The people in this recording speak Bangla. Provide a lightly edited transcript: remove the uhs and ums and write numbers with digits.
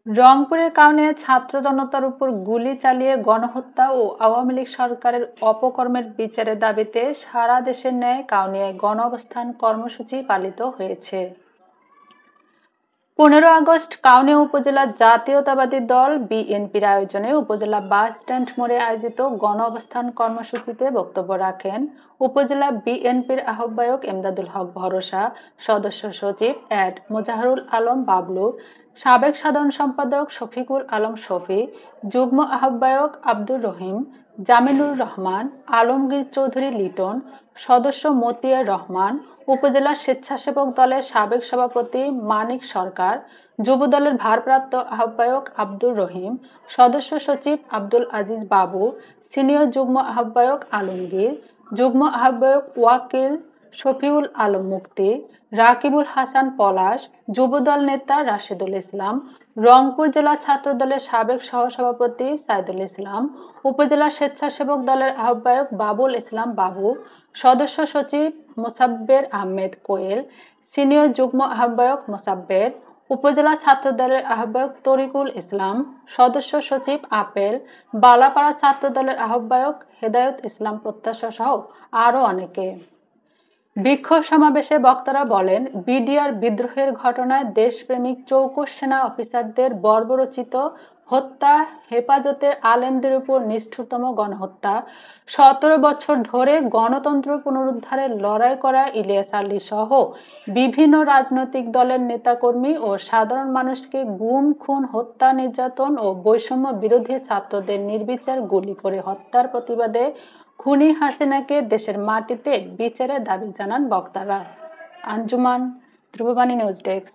রংপুরের কাউনিয়ায় ছাত্র জনতার উপর গুলি চালিয়ে গণহত্যা ও আওয়ামী লীগ সরকারের অপকর্মের বিচারের দাবিতে সারা দেশের ন্যায় কাউনিয়ায় গণ অবস্থান কর্মসূচি পালিত হয়েছে। 15 আগস্ট কাউনিয়া উপজেলা জাতীয়তাবাদী দল বিএনপির আয়োজনে উপজেলা বাস স্ট্যান্ড মোড়ে আয়োজিত গণ অবস্থান কর্মসূচিতে বক্তব্য রাখেন উপজেলা বিএনপির আহ্বায়ক এমদাদুল হক ভরসা, সদস্য সচিব অ্যাড মোজাহারুল আলম বাবলু, সাবেক সাধারণ সম্পাদক শফিকুল আলম শফি, যুগ্ম আহ্বায়ক আব্দুর রহিম, জামিনুর রহমান, আলমগীর চৌধুরী লিটন, সদস্য মতিয়ার রহমান, উপজেলা স্বেচ্ছাসেবক দলের সাবেক সভাপতি মানিক সরকার, যুবদলের ভারপ্রাপ্ত আহ্বায়ক আব্দুর রহিম, সদস্য সচিব আব্দুল আজিজ বাবু, সিনিয়র যুগ্ম আহ্বায়ক আলমগীর, যুগ্ম আহ্বায়ক ওয়াকিল শফিউল আলম মুক্তি, রাকিবুল হাসান পলাশ, যুবদল নেতা রাশেদুল ইসলাম, রংপুর জেলা ছাত্রদলের সাবেক সহসভাপতি সাইদুল ইসলাম, উপজেলা স্বেচ্ছাসেবক দলের আহ্বায়ক বাবুল ইসলাম বাবু, সদস্য সচিব মোসাব্বের আহমেদ কোয়েল, সিনিয়র যুগ্ম আহ্বায়ক মোসাব্বের, উপজেলা ছাত্রদলের আহ্বায়ক তরিকুল ইসলাম, সদস্য সচিব আপেল, বালাপাড়া ছাত্রদলের আহ্বায়ক হেদায়েত ইসলাম প্রত্যাশা সহ আরো অনেকে। বিক্ষোভ সমাবেশে বক্তারা বলেন, বিডিআর বিদ্রোহের ঘটনায় দেশপ্রেমিক চৌকস সেনা অফিসারদের বর্বরোচিত হত্যা, হেফাজতের আলেমদের উপর নিষ্ঠুরতম গণহত্যা, 17 বছর ধরে গণতন্ত্র পুনরুদ্ধারের লড়াই করা ইলিয়াস আলী সহ বিভিন্ন রাজনৈতিক দলের নেতাকর্মী ও সাধারণ মানুষকে গুম, খুন, হত্যা, নির্যাতন ও বৈষম্য বিরোধী ছাত্রদের নির্বিচার গুলি করে হত্যার প্রতিবাদে খুনি হাসিনাকে দেশের মাটিতে বিচারের দাবি জানান বক্তারা। Anjuman, Dhrubabani news desk.